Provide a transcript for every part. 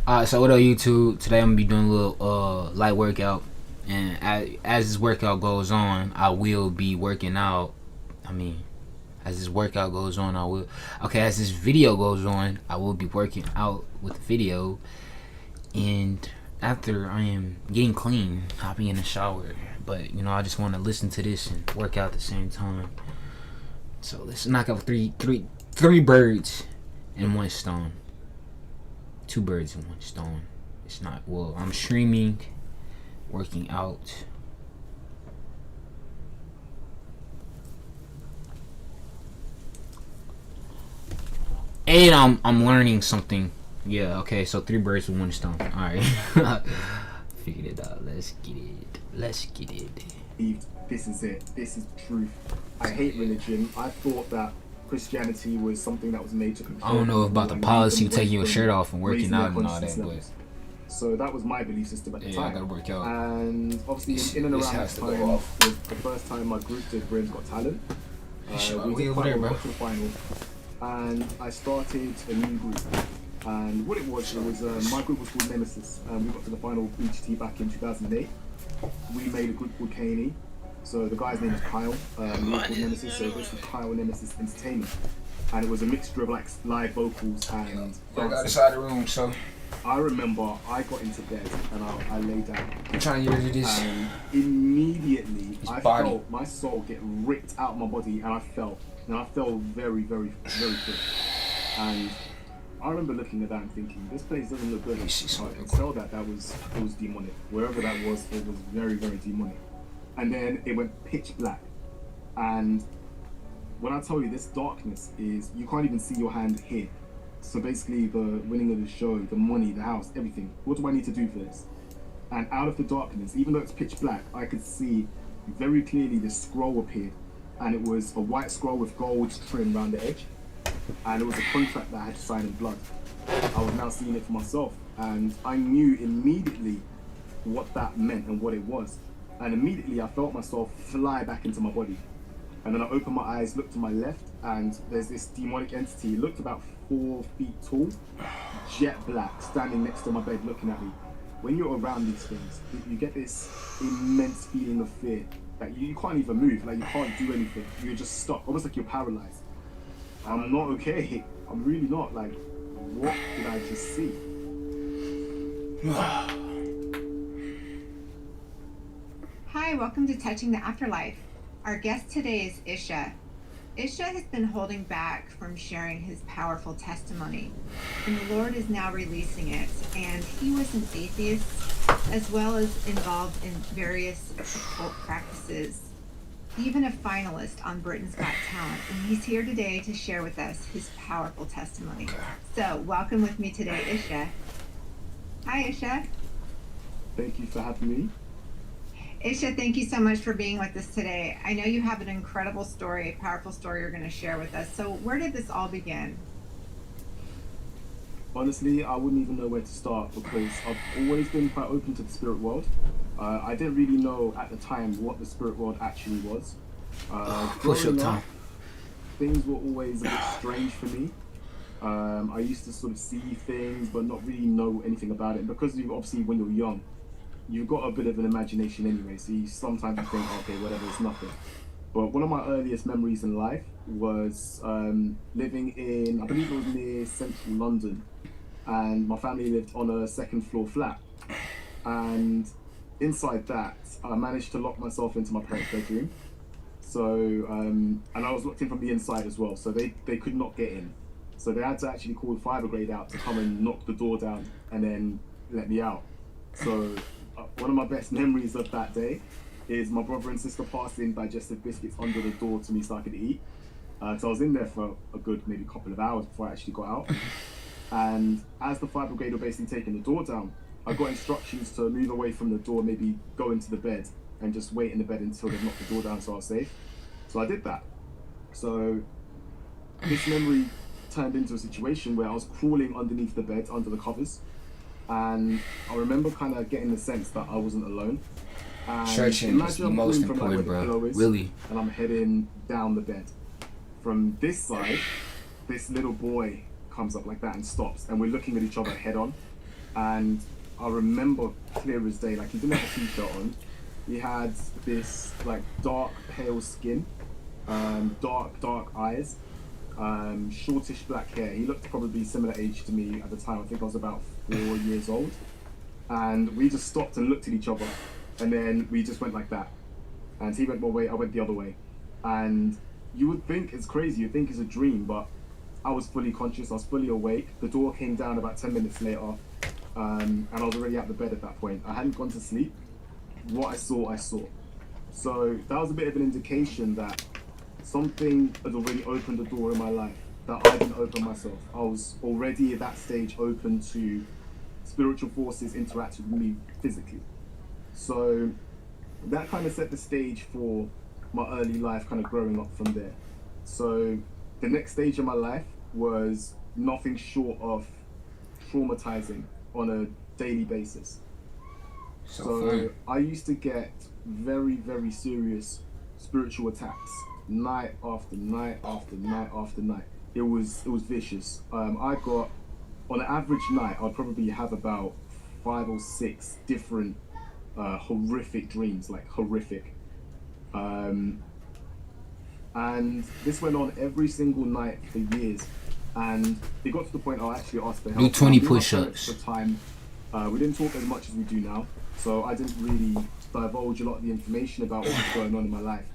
So what up, YouTube? Today I'm gonna be doing a little light workout, and as this workout goes on, I will be working out. I mean, as this workout goes on, I will. Okay, as this video goes on, I will be working out with the video, and after I am getting clean, hopping in the shower. But I just want to listen to this and work out at the same time. So let's knock out three birds in one stone. Two birds in one stone. It's not, well, I'm streaming, working out. And I'm learning something. Yeah, okay, so three birds with one stone. Alright. Figured it out. Let's get it. This is it. This is truth. I hate religion. I thought that Christianity was something that was made to control. I don't know about the policy of taking your shirt off and working out and all that, but so that was my belief system at the time. I gotta work out. And obviously, in and around that time was the first time my group did Britain's Got Talent. We got to the final, and I started a new group. And what it was my group was called Nemesis, and we got to the final of BGT back in 2008. We made a group called KNE. So the guy's name is Kyle. We were called Nemesis, so this was Kyle Nemesis Entertainment. And it was a mixture of like live vocals and I got inside the room, so I remember I got into bed and I lay down. I'm trying to get rid of this. And immediately I felt my soul get ripped out of my body, and I fell very, very, very quick. And I remember looking at that and thinking, this place doesn't look good. I could tell that it was demonic. Wherever that was, it was very, very demonic. And then it went pitch black. And when I tell you this darkness is, you can't even see your hand here. So basically the winning of the show, the money, the house, everything. What do I need to do for this? And out of the darkness, even though it's pitch black, I could see very clearly this scroll appeared. And it was a white scroll with gold trim around the edge. And it was a contract that I had to sign in blood. I was now seeing it for myself. And I knew immediately what that meant and what it was. And immediately I felt myself fly back into my body. And then I opened my eyes, looked to my left, and there's this demonic entity. It looked about 4 feet tall, jet black, standing next to my bed looking at me. When you're around these things, you get this immense feeling of fear that you can't even move, like you can't do anything. You're just stuck, almost like you're paralyzed. I'm not okay. I'm really not. Like, what did I just see? Hi, welcome to Touching the Afterlife. Our guest today is Isha. Isha has been holding back from sharing his powerful testimony, and the Lord is now releasing it. And he was an atheist, as well as involved in various occult practices, even a finalist on Britain's Got Talent. And he's here today to share with us his powerful testimony. So, welcome with me today, Isha. Hi, Isha. Thank you for having me. Isha, thank you so much for being with us today. I know you have an incredible story, a powerful story you're going to share with us. So where did this all begin? Honestly, I wouldn't even know where to start, because I've always been quite open to the spirit world. I didn't really know at the time what the spirit world actually was. Growing up, things were always a bit strange for me. I used to sort of see things but not really know anything about it. Because obviously when you're young, you've got a bit of an imagination anyway, so sometimes you think, okay, whatever, it's nothing. But one of my earliest memories in life was living in, I believe it was near central London, and my family lived on a second floor flat. And inside that, I managed to lock myself into my parents' bedroom. So, and I was locked in from the inside as well, so they could not get in. So they had to actually call the fire brigade out to come and knock the door down and then let me out. So one of my best memories of that day is my brother and sister passing digestive biscuits under the door to me so I could eat. So I was in there for a good maybe couple of hours before I actually got out. And as the fire brigade were basically taking the door down, I got instructions to move away from the door, maybe go into the bed and just wait in the bed until they knocked the door down so I was safe. So I did that. So this memory turned into a situation where I was crawling underneath the bed, under the covers. And I remember kind of getting the sense that I wasn't alone. And Stretching is the most important, bro. Really. And I'm heading down the bed. From this side, this little boy comes up like that and stops, and we're looking at each other head on. And I remember clear as day, like he didn't have a t-shirt on. He had this like dark pale skin, dark eyes, shortish black hair. He looked probably similar age to me at the time. I think I was about 4 years old. And we just stopped and looked at each other, and then we just went like that. And he went one way, I went the other way. And you would think it's crazy, you'd think it's a dream, but I was fully conscious, I was fully awake. The door came down about 10 minutes later, and I was already out of bed at that point. I hadn't gone to sleep. What I saw, I saw. So that was a bit of an indication that something had already opened the door in my life that I didn't open myself. I was already at that stage open to spiritual forces interacting with me physically. So that kind of set the stage for my early life kind of growing up from there. So the next stage of my life was nothing short of traumatizing on a daily basis. So I used to get very, very serious spiritual attacks night after night after night after night. It was vicious. I got, on an average night, I'd probably have about 5 or 6 different horrific dreams, like horrific. And this went on every single night for years. And it got to the point I actually asked for help. Do 20 push-ups. At the time, we didn't talk as much as we do now, so I didn't really divulge a lot of the information about what was going on in my life.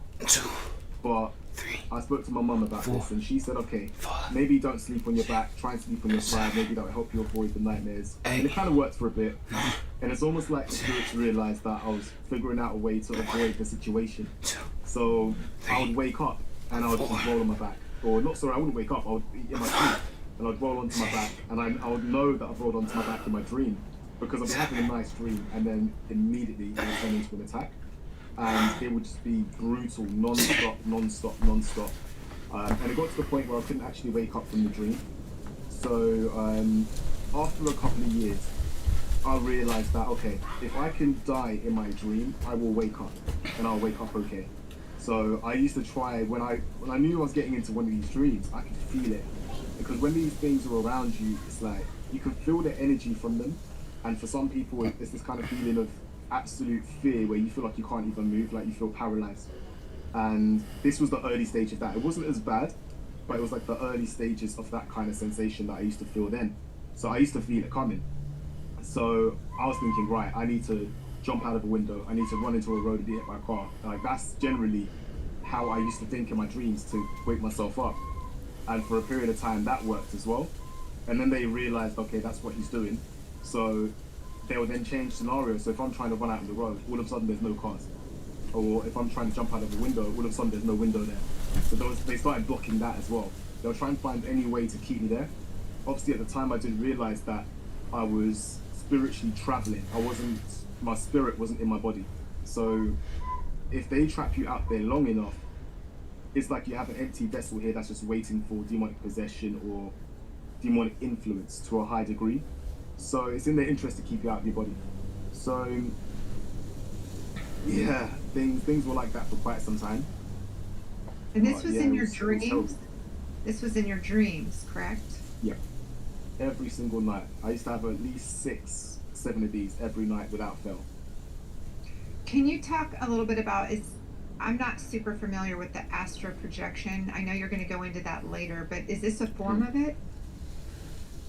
But I spoke to my mum about this, and she said, okay, maybe don't sleep on your back, try and sleep on your side, maybe that will help you avoid the nightmares. And it kind of worked for a bit. And it's almost like the spirits realized that I was figuring out a way to avoid the situation. So I would wake up and I would just roll on my back. Or not, sorry, I wouldn't wake up, I would be in my sleep and I'd roll onto my back. And I would know that I've rolled onto my back in my dream because I'd be having a nice dream and then immediately it would turn into an attack. And it would just be brutal, non-stop. And it got to the point where I couldn't actually wake up from the dream. So after a couple of years, I realized that, okay, if I can die in my dream, I will wake up, and I'll wake up okay. So I used to try, when I knew I was getting into one of these dreams, I could feel it. Because when these things are around you, it's like, you can feel the energy from them. And for some people, it's this kind of feeling of absolute fear where you feel like you can't even move, like you feel paralyzed. And this was the early stage of that. It wasn't as bad, but it was like the early stages of that kind of sensation that I used to feel then. So I used to feel it coming. So I was thinking, right, I need to jump out of a window, I need to run into a road and be hit by a car. Like that's generally how I used to think in my dreams to wake myself up. And for a period of time that worked as well. And then they realized, okay, that's what he's doing. So they will then change scenarios. So if I'm trying to run out on the road, all of a sudden there's no cars. Or if I'm trying to jump out of a window, all of a sudden there's no window there. So they started blocking that as well. They'll try and find any way to keep me there. Obviously at the time I didn't realize that I was spiritually traveling. My spirit wasn't in my body. So if they trap you out there long enough, it's like you have an empty vessel here that's just waiting for demonic possession or demonic influence to a high degree. So it's in their interest to keep you out of your body. So yeah, things were like that for quite some time. And this was in your dreams? This was in your dreams, correct? Yeah. Every single night. I used to have at least 6, 7 of these every night without fail. Can you talk a little bit about, I'm not super familiar with the astral projection. I know you're going to go into that later, but is this a form of it?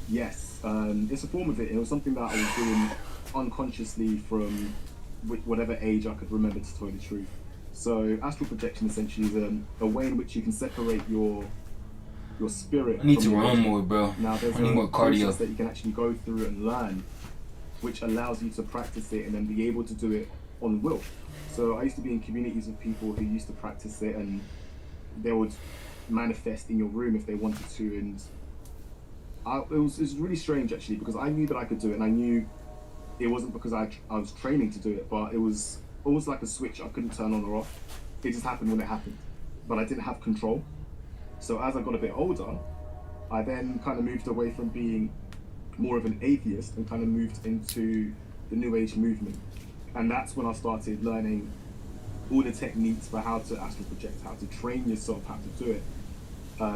Yes, it's a form of it. It was something that I was doing unconsciously from whatever age I could remember, to tell you the truth. So astral projection essentially is a way in which you can separate your spirit. I need to run more, bro. Now there's I need more cardio process that you can actually go through and learn, which allows you to practice it and then be able to do it on will. So I used to be in communities of people who used to practice it, and they would manifest in your room if they wanted to. And it was really strange actually, because I knew that I could do it, and I knew it wasn't because I was training to do it, but it was almost like a switch I couldn't turn on or off. It just happened when it happened, but I didn't have control. So as I got a bit older, I then kind of moved away from being more of an atheist and kind of moved into the New Age movement. And that's when I started learning all the techniques for how to astral project, how to train yourself, how to do it.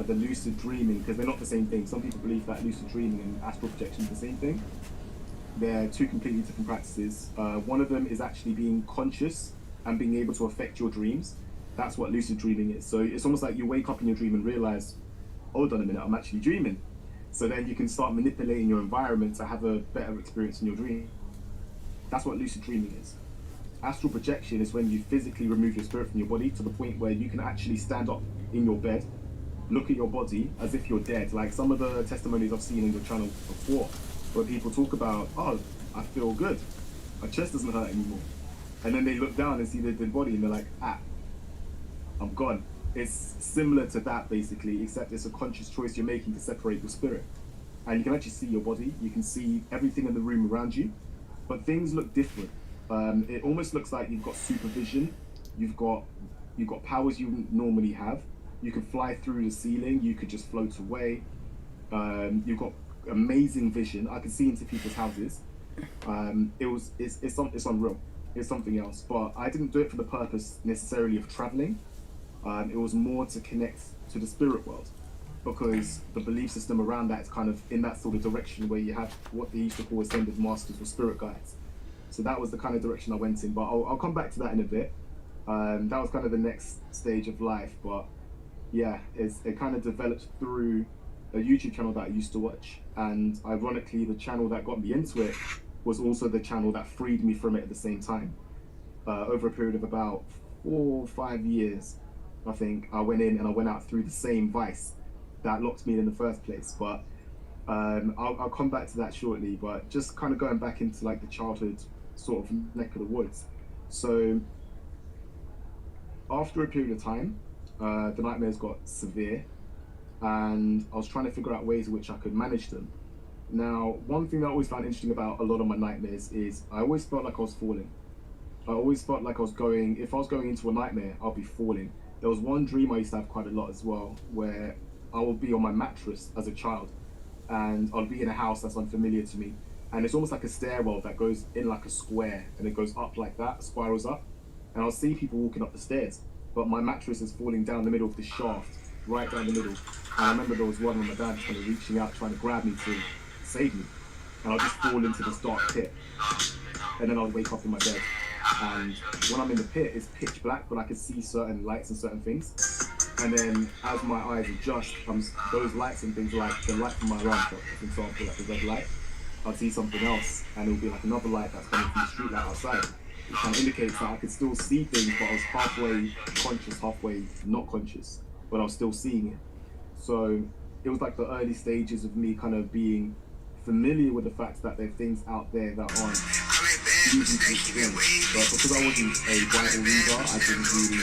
The lucid dreaming, because they're not the same thing. Some people believe that lucid dreaming and astral projection is the same thing. They're two completely different practices. One of them is actually being conscious and being able to affect your dreams. That's what lucid dreaming is. So it's almost like you wake up in your dream and realize, hold on a minute, I'm actually dreaming. So then you can start manipulating your environment to have a better experience in your dream. That's what lucid dreaming is. Astral projection is when you physically remove your spirit from your body to the point where you can actually stand up in your bed, look at your body as if you're dead. Like some of the testimonies I've seen on your channel before, where people talk about, oh, I feel good, my chest doesn't hurt anymore. And then they look down and see their dead body and they're like, I'm gone. It's similar to that basically, except it's a conscious choice you're making to separate your spirit. And you can actually see your body, you can see everything in the room around you, but things look different. It almost looks like you've got supervision, you've got powers you wouldn't normally have. You can fly through the ceiling, you could just float away. You've got amazing vision. I can see into people's houses. It's unreal. It's something else. But I didn't do it for the purpose necessarily of traveling. It was more to connect to the spirit world, because the belief system around that is kind of in that sort of direction where you have what they used to call ascended masters or spirit guides. So that was the kind of direction I went in, but I'll come back to that in a bit. That was kind of the next stage of life, but yeah, it kind of developed through a YouTube channel that I used to watch, and ironically the channel that got me into it was also the channel that freed me from it at the same time. Over a period of about 4 or 5 years, I think, I went in and I went out through the same vice that locked me in the first place, but I'll come back to that shortly. But just kind of going back into like the childhood sort of neck of the woods. So after a period of time, the nightmares got severe, and I was trying to figure out ways in which I could manage them. Now, one thing that I always found interesting about a lot of my nightmares is I always felt like I was falling. I always felt like if I was going into a nightmare, I'll be falling. There was one dream I used to have quite a lot as well, where I would be on my mattress as a child, and I'll be in a house that's unfamiliar to me, and it's almost like a stairwell that goes in like a square, and it goes up like that, spirals up, and I'll see people walking up the stairs, but my mattress is falling down the middle of the shaft, right down the middle. And I remember there was one where my dad kind of reaching out, trying to grab me to save me, and I'll just fall into this dark pit, and then I'll wake up in my bed, and when I'm in the pit, it's pitch black, but I can see certain lights and certain things. And then as my eyes adjust, those lights and things, like the light from my alarm clock, for example, like a red light, I'll see something else, and it'll be like another light that's coming from the street light outside. It kind of indicates that I could still see things, but I was halfway conscious, halfway not conscious, but I was still seeing it. So it was like the early stages of me kind of being familiar with the fact that there are things out there that aren't easy to explain. But because I wasn't a Bible reader, I didn't really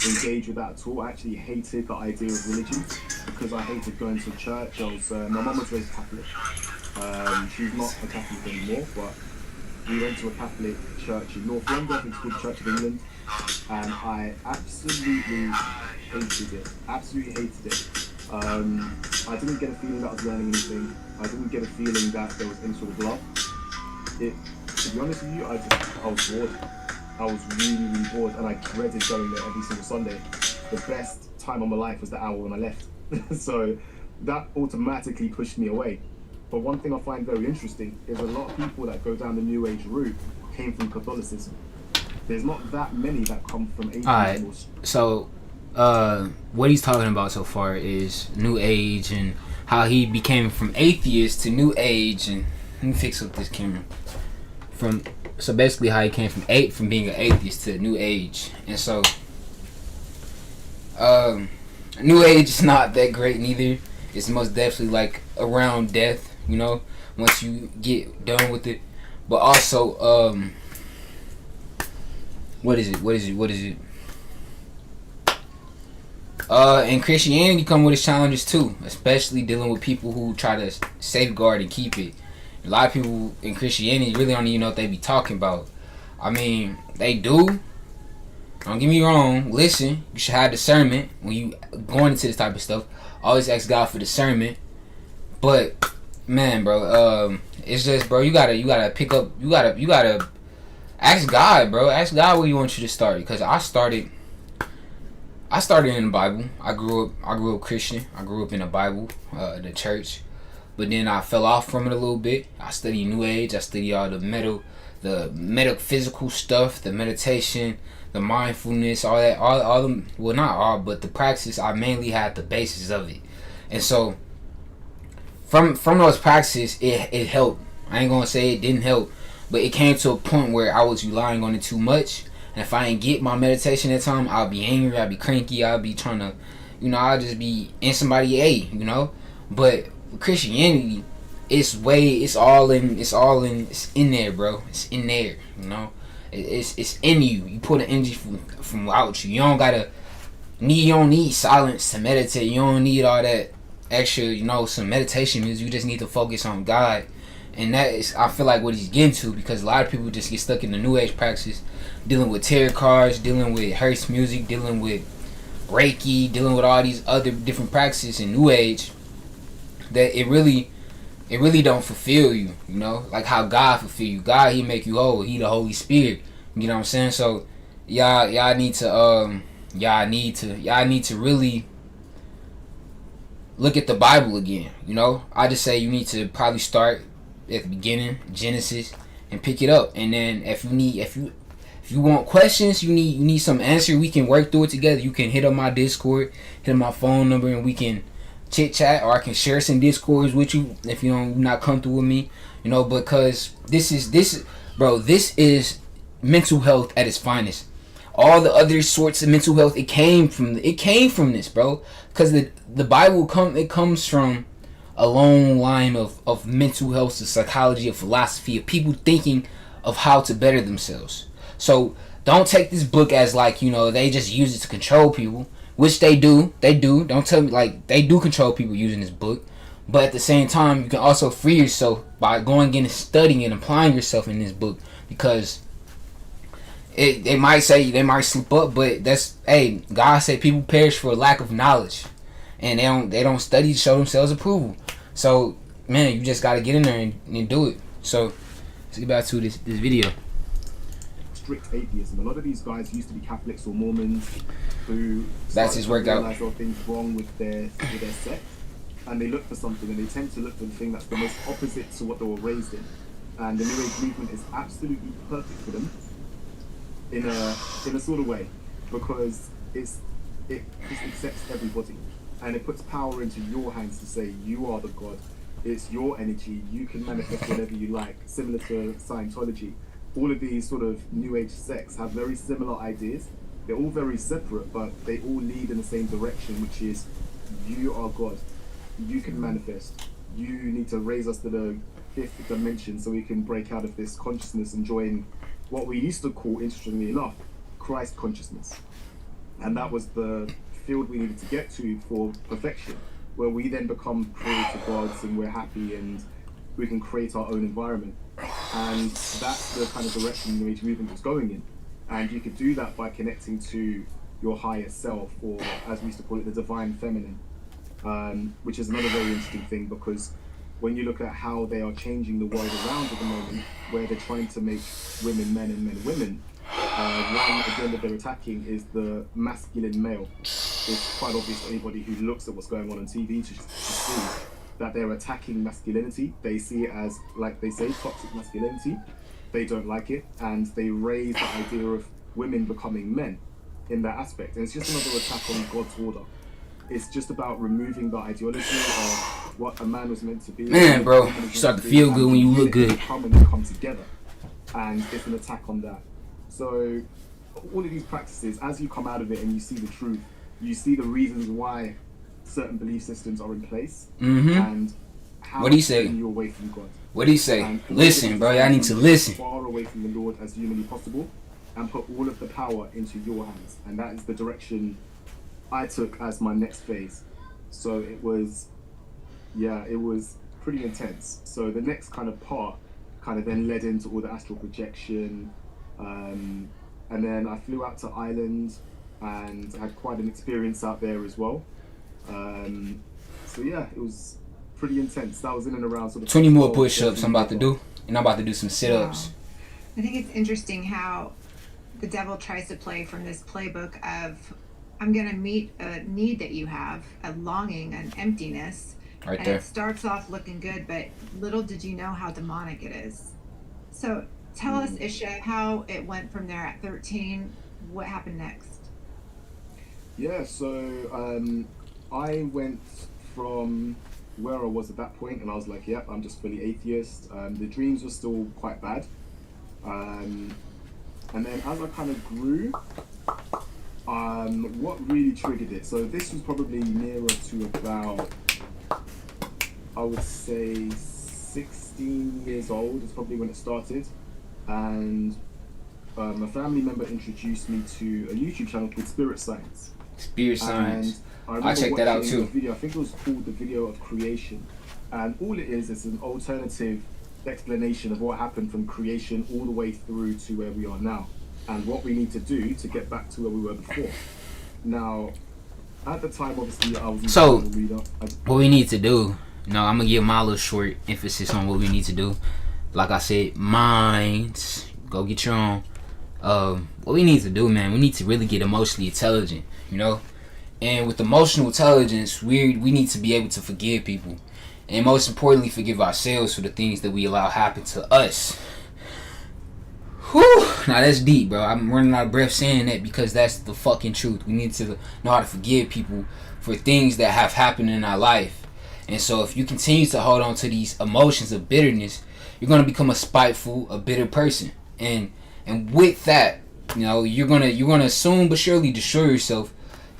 engage with that at all. I actually hated the idea of religion, because I hated going to church. My mum was raised Catholic. She's not a Catholic anymore, but we went to a Catholic church in North London. I think it's called the Church of England, and I absolutely hated it. Absolutely hated it. I didn't get a feeling that I was learning anything. I didn't get a feeling that there was any sort of love. To be honest with you, I was bored. I was really, really bored, and I dreaded going there every single Sunday. The best time of my life was the hour when I left. So that automatically pushed me away. But one thing I find very interesting is a lot of people that go down the New Age route came from Catholicism. There's not that many that come from atheism. Alright, so what he's talking about so far is New Age and how he became from atheist to New Age. And let me fix up this camera. So basically how he came from being an atheist to New Age. And so New Age is not that great neither. It's most definitely like around death, you know, once you get done with it. But also what is it? And Christianity come with its challenges too, especially dealing with people who try to safeguard and keep it. A lot of people in Christianity really don't even know what they be talking about. I mean, they do. Don't get me wrong. Listen, you should have discernment when you going into this type of stuff. Always ask God for discernment. But man, bro, it's just, bro, you gotta pick up. You gotta ask God, bro. Ask God where you want you to start. Because I started in the Bible. I grew up Christian. I grew up in the Bible, the church. but then I fell off from it a little bit. I studied New Age. I studied all the metaphysical stuff, the meditation, the mindfulness, all that, all them. Well, not all, but the practice. I mainly had the basis of it, and so from those practices, it helped. I ain't gonna say it didn't help, but it came to a point where I was relying on it too much. And if I didn't get my meditation at time, I'll be angry, I'll be cranky, I'll be trying to, I'll just be in somebody But Christianity, it's in there, bro. It's in there, It's in you. You put an energy from out you. You don't need silence to meditate. You don't need all that extra, some meditation music. You just need to focus on God. And that is, I feel like, what he's getting to, because a lot of people just get stuck in the New Age practices, dealing with tarot cards, dealing with Hearst music, dealing with Reiki, dealing with all these other different practices in New Age, that it really don't fulfill you, like how God fulfill you. God, he make you whole. He the Holy Spirit. You know what I'm saying? So y'all need to really look at the Bible again. I just say you need to probably start at the beginning, Genesis, and pick it up. And then if you want questions, you need some answer, we can work through it together. You can hit up my Discord, hit up my phone number, and we can chit chat, or I can share some Discords with you if you're not comfortable with me, because this is mental health at its finest. All the other sorts of mental health, it came from this, bro, because the Bible comes from a long line of mental health, of psychology, of philosophy, of people thinking of how to better themselves. So don't take this book as they just use it to control people, which they do. Don't tell me they do control people using this book. But at the same time, you can also free yourself by going in and studying and applying yourself in this book, because they might slip up, but God said people perish for lack of knowledge, and they don't study to show themselves approval. So man, you just gotta get in there and do it. So let's get back to this video. Strict atheism. A lot of these guys used to be Catholics or Mormons who that's his workout. Realize there are things wrong with their sect, and they look for something, and they tend to look for the thing that's the most opposite to what they were raised in. And the New Age movement is absolutely perfect for them in a sort of way, because it just accepts everybody, and it puts power into your hands to say you are the God. It's your energy. You can manifest whatever you like. Similar to Scientology, all of these sort of New Age sects have very similar ideas. They're all very separate, but they all lead in the same direction, which is you are God. You can manifest. You need to raise us to the fifth dimension so we can break out of this consciousness and join what we used to call, interestingly enough, Christ consciousness. And that was the field we needed to get to for perfection, where we then become creator gods and we're happy and we can create our own environment. And that's the kind of direction the New Age movement was going in. And you could do that by connecting to your higher self, or as we used to call it, the divine feminine, which is another very interesting thing, because when you look at how they are changing the world around at the moment, where they're trying to make women men and men women, one agenda they're attacking is the masculine male. It's quite obvious to anybody who looks at what's going on TV to see that they're attacking masculinity. They see it as, like they say, toxic masculinity. They don't like it, and they raise the idea of women becoming men in that aspect. And it's just another attack on God's order. It's just about removing the ideology of what a man was meant to be. Man, bro, you start to feel good when you look good. Come together, and it's an attack on that. So all of these practices, as you come out of it and you see the truth, you see the reasons why certain belief systems are in place, and how what do you say? You away from God. What do you say? Listen, bro, y'all need to listen. Far away from the Lord as humanly possible, and put all of the power into your hands. And that is the direction I took as my next phase. So it was pretty intense. So the next kind of part kind of then led into all the astral projection, and then I flew out to Ireland and had quite an experience out there as well. So yeah, it was pretty intense. That was in and around sort of 20 more push-ups I'm about to do, and I'm about to do some sit-ups. Wow. I think it's interesting how the devil tries to play from this playbook of, I'm going to meet a need that you have, a longing, an emptiness, Right And there. it starts off looking good, but little did you know how demonic it is. So tell us, Isha, how it went from there at 13. What happened next? Yeah, so I went from where I was at that point, and I was like, yep, I'm just fully atheist. The dreams were still quite bad. And then as I kind of grew, what really triggered it? So this was probably nearer to about, I would say, 16 years old is probably when it started. And a family member introduced me to a YouTube channel called Spirit Science. Spirit Science. And I'll check that out too. A video, I think it was called The Video of Creation. And all it is an alternative explanation of what happened from creation all the way through to where we are now. And what we need to do to get back to where we were before. Now, at the time, obviously, I was So, a reader. what we need to do, I'm going to give my little short emphasis on what we need to do. Like I said, minds, go get your own. What we need to do, man, we need to really get emotionally intelligent, And with emotional intelligence, we need to be able to forgive people. And most importantly, forgive ourselves for the things that we allow happen to us. Whew, now that's deep, bro. I'm running out of breath saying that because that's the fucking truth. We need to know how to forgive people for things that have happened in our life. And so if you continue to hold on to these emotions of bitterness, you're going to become a spiteful, a bitter person. And with that, you're gonna soon but surely destroy yourself,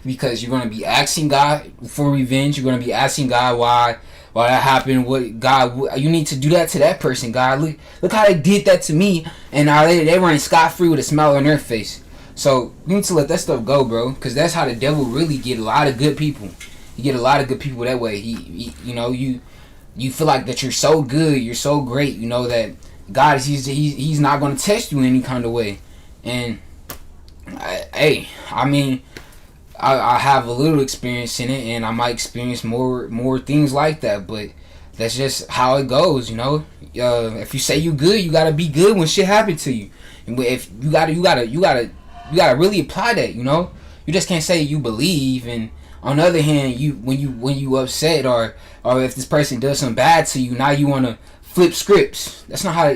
because you're gonna be asking God for revenge. You're gonna be asking God why that happened. What God, you need to do that to that person. God, look how they did that to me, and now they running scot free with a smile on their face. So you need to let that stuff go, bro, because that's how the devil really get a lot of good people. You get a lot of good people that way. You feel like that you're so good, you're so great, that God is he's not going to test you in any kind of way. And I have a little experience in it, and I might experience more things like that, but that's just how it goes, If you say you good, you gotta be good when shit happen to you. And if you gotta really apply that, You just can't say you believe, and on the other hand, when you upset or if this person does something bad to you, now you wanna flip scripts. That's not how.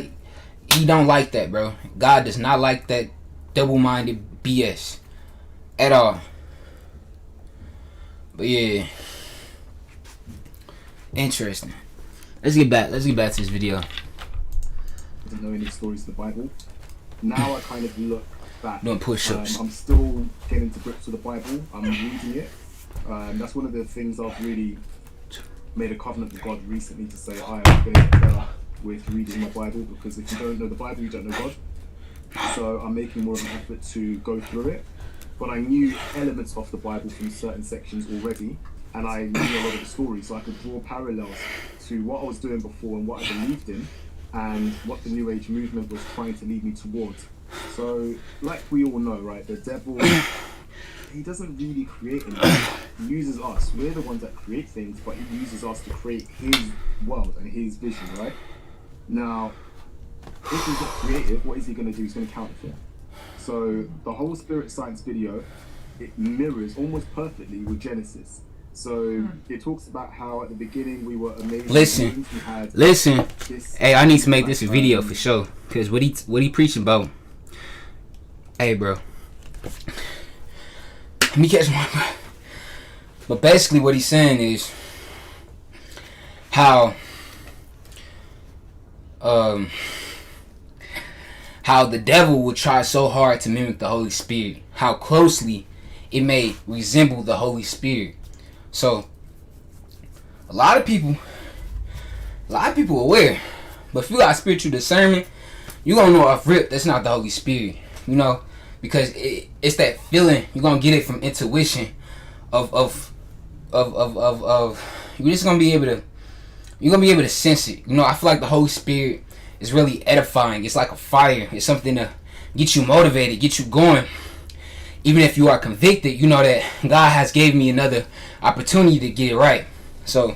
He don't like that, bro. God does not like that double-minded BS at all. But yeah, interesting. Let's get back to this video. Doesn't know any stories of the Bible. Now I kind of look back. Doing push-ups. I'm still getting to grips with the Bible. I'm reading it. That's one of the things I've really made a covenant with God recently, to say I am going to get better with reading my Bible, because if you don't know the Bible, you don't know God. So I'm making more of an effort to go through it. But I knew elements of the Bible from certain sections already, and I knew a lot of the stories, so I could draw parallels to what I was doing before and what I believed in, and what the New Age movement was trying to lead me towards. So, like we all know, right, the devil, he doesn't really create anything. He uses us. We're the ones that create things, but he uses us to create his world and his vision, right? Now, if he's not creative, what is he going to do? He's going to counterfeit. So the whole Spirit Science video, it mirrors almost perfectly with Genesis. So it talks about how at the beginning we were amazing. Listen. Hey, I need to make this a video for sure, because what he preaching about. Hey, bro. Let me catch my breath. But basically what he's saying is how the devil will try so hard to mimic the Holy Spirit, how closely it may resemble the Holy Spirit. So a lot of people aware, but if you got spiritual discernment, you gonna know off rip that's not the Holy Spirit, because it's that feeling. You're gonna get it from intuition of you're just gonna be able to sense it. I feel like the Holy Spirit is really edifying. It's like a fire. It's something to get you motivated, get you going. Even if you are convicted, you know that God has gave me another opportunity to get it right. So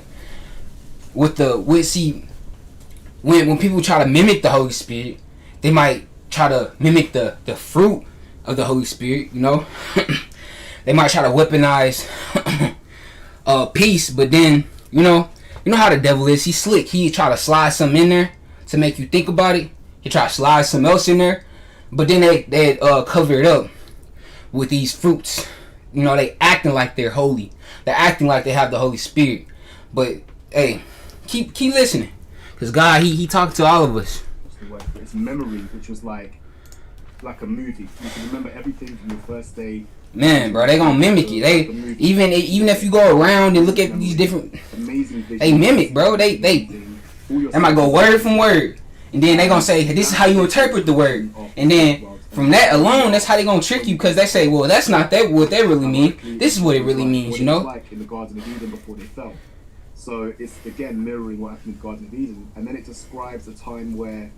when people try to mimic the Holy Spirit, they might try to mimic the fruit of the Holy Spirit, They might try to weaponize peace, but then, You know how the devil is. He's slick. He try to slide something in there to make you think about it. He try to slide something else in there, but then they cover it up with these fruits. You know, they acting like they're holy. They're acting like they have the Holy Spirit. But hey, keep listening, cause God he talked to all of us. What's the word? It's memory, which was like a movie. You can remember everything from your first day. Man, bro, they gonna mimic it. They even if you go around and look at these different, they mimic, bro. They might go word from word, and then they gonna say this is how you interpret the word, and then from that alone, that's how they gonna trick you, because they say, well, that's not that what they really mean. This is what it really means, you know. Like in the Garden of Eden before they fell. So it's again mirroring what happened in the Garden of Eden, and then it describes a time where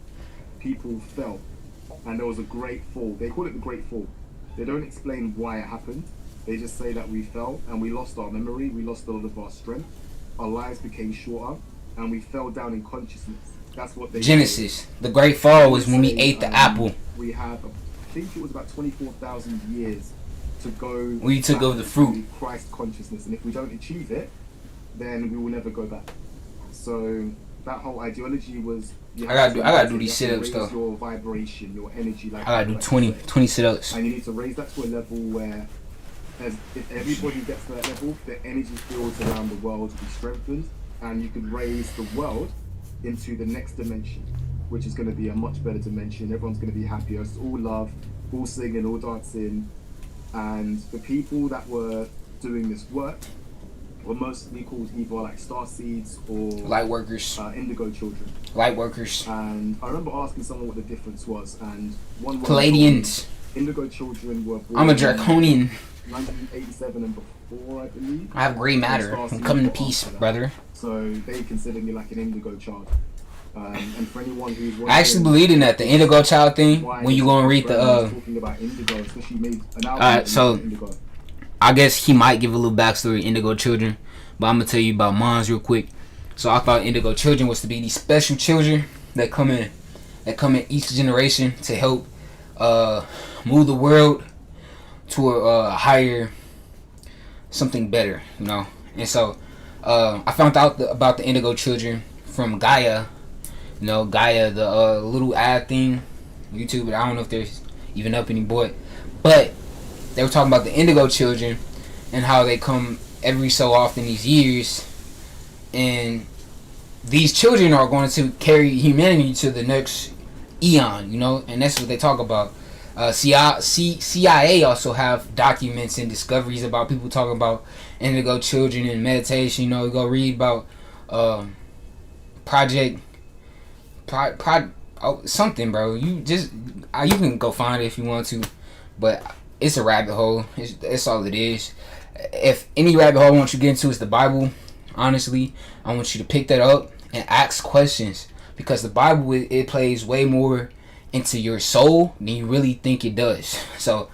people fell, and there was a great fall. They call it the Great Fall. They don't explain why it happened. They just say that we fell and we lost our memory, we lost a lot of our strength, our lives became shorter, and we fell down in consciousness. That's what they Genesis. say. The Great Fall was when we ate the apple. We have, I think it was about 24,000 years to go. We took over the fruit. Christ consciousness, and if we don't achieve it, then we will never go back. So that whole ideology was. I gotta do these sit-ups though. Your vibration, your energy. Like I gotta do 20 sit-ups. And you need to raise that to a level where, if everybody gets to that level, the energy fields around the world will be strengthened, and you can raise the world into the next dimension, which is going to be a much better dimension. Everyone's going to be happier. It's all love, all singing, all dancing, and the people that were doing this work were mostly called either like star seeds or light workers, indigo children. Light workers. And I remember asking someone what the difference was, and one Palladians. Indigo children were born I'm a draconian. 1987 and before, I believe. I have gray matter. I'm coming in peace, brother. So they considered me like an indigo child. And for anyone who's I actually believe in that, the indigo child thing. When you go and read the talking about indigo, especially made an album. Alright, so indigo. I guess he might give a little backstory of indigo children, but I'm gonna tell you about mine real quick. So I thought indigo children was to be these special children that come in each generation to help move the world to a higher, something better, you know. And so I found out about the indigo children from Gaia. You know, Gaia, the little ad thing, YouTube. I don't know if there's even up anymore, but they were talking about the indigo children and how they come every so often these years, and these children are going to carry humanity to the next eon, you know, and that's what they talk about. CIA also have documents and discoveries about people talking about indigo children and meditation. You know, you go read about something, bro. You can go find it if you want to, but it's a rabbit hole. It's all it is. If any rabbit hole I want you to get into is the Bible, honestly, I want you to pick that up and ask questions, because the Bible, it plays way more into your soul than you really think it does. So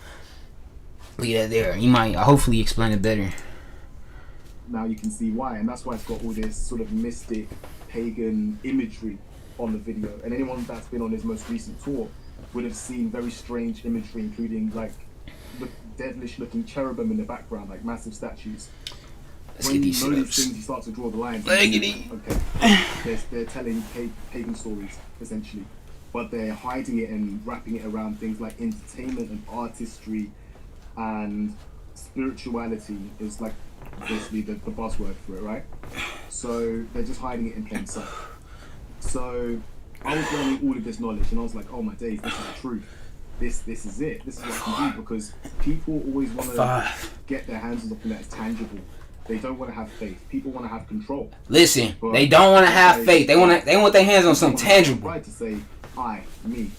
leave that there. You might hopefully explain it better. Now you can see why, and that's why it's got all this sort of mystic, pagan imagery on the video. And anyone that's been on his most recent tour would have seen very strange imagery, including like the devilish-looking cherubim in the background, like massive statues. Let's when get you these know these sit-ups. things, you start to draw the lines. Okay. They're telling pagan stories, essentially. But they're hiding it and wrapping it around things like entertainment and artistry, and spirituality is like basically the buzzword for it, right? So they're just hiding it in plain sight. So I was learning all of this knowledge, and I was like, oh my days, this is the truth. This is it. This is what I can do, because people always want to get their hands on something that's tangible. They don't want to have faith. People want to have control. Listen, they don't want to have faith. They want their hands on something tangible. Right, to say, I did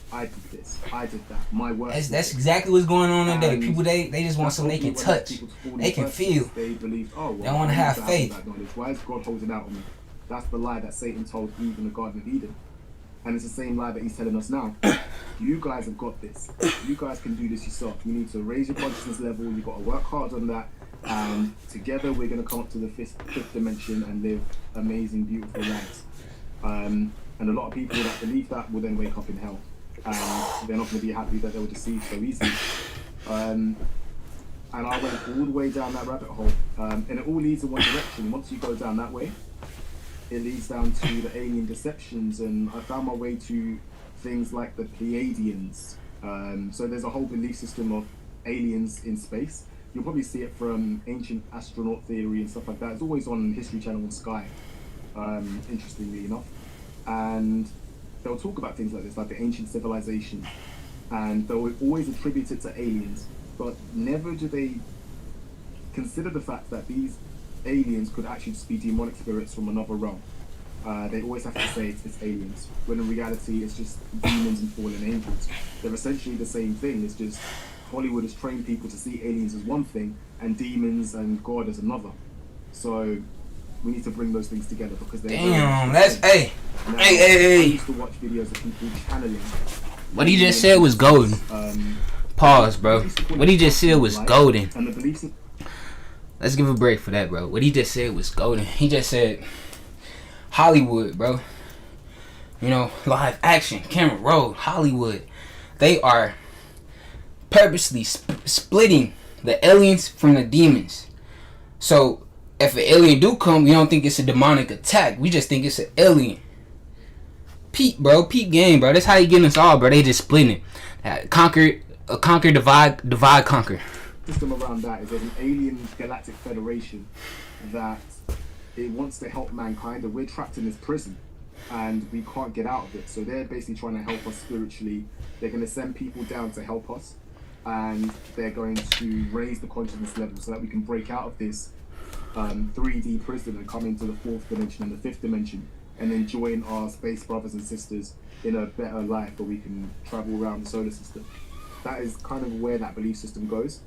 this, I did that, my work. That's exactly what's going on today. People they just want something they can touch, they can feel. They believe, oh, well, they want to have faith. Why is God holding out on me? That's the lie that Satan told Eve in the Garden of Eden, and it's the same lie that he's telling us now. You guys have got this. You guys can do this yourself. You need to raise your consciousness level. You've got to work hard on that, and together we're going to come up to the fifth dimension and live amazing, beautiful lives. And a lot of people that believe that will then wake up in hell, and they're not going to be happy that they were deceived so easily. And I went all the way down that rabbit hole, and it all leads in one direction. Once you go down that way, it leads down to the alien deceptions, and I found my way to things like the Pleiadians. So there's a whole belief system of aliens in space. You'll probably see it from ancient astronaut theory and stuff like that. It's always on History Channel and Sky, interestingly enough. And they'll talk about things like this, like the ancient civilization, and they'll always attribute it to aliens, but never do they consider the fact that these aliens could actually just be demonic spirits from another realm. They always have to say it's aliens, when in reality it's just demons and fallen angels. They're essentially the same thing. It's just Hollywood has trained people to see aliens as one thing and demons and God as another. So we need to bring those things together because they're damn. That's hey. Hey. I used to watch videos of people channeling. What he just said was golden. Pause, bro. What he just said was golden. And the beliefs. Let's give a break for that, bro. What he just said was golden. He just said Hollywood, bro. You know, live action, camera roll, Hollywood. They are purposely splitting the aliens from the demons. So if an alien do come, we don't think it's a demonic attack. We just think it's an alien. Peep, bro. Peep game, bro. That's how you getting us all, bro. They just splitting it. Conquer, divide, conquer. System around that is there's an alien galactic federation that it wants to help mankind, and we're trapped in this prison and we can't get out of it. So they're basically trying to help us spiritually. They're going to send people down to help us, and they're going to raise the consciousness level so that we can break out of this 3D prison and come into the 4th dimension and the 5th dimension, and then join our space brothers and sisters in a better life where we can travel around the solar system. That is kind of where that belief system goes.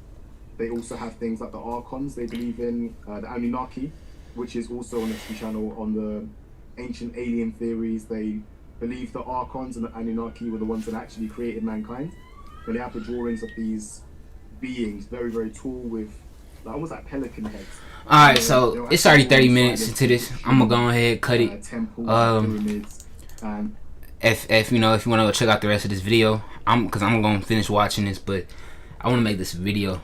They also have things like the Archons. They believe in the Anunnaki, which is also on the History Channel on the ancient alien theories. They believe the Archons and the Anunnaki were the ones that actually created mankind. And they have the drawings of these beings, very, very tall, with almost like pelican heads. Alright, so it's already 30 minutes into this. I'm gonna go ahead cut it. Temples, pyramids, if you know, if you want to go check out the rest of this video, because I'm gonna finish watching this, but I want to make this video.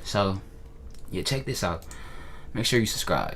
So yeah, check this out. Make sure you subscribe.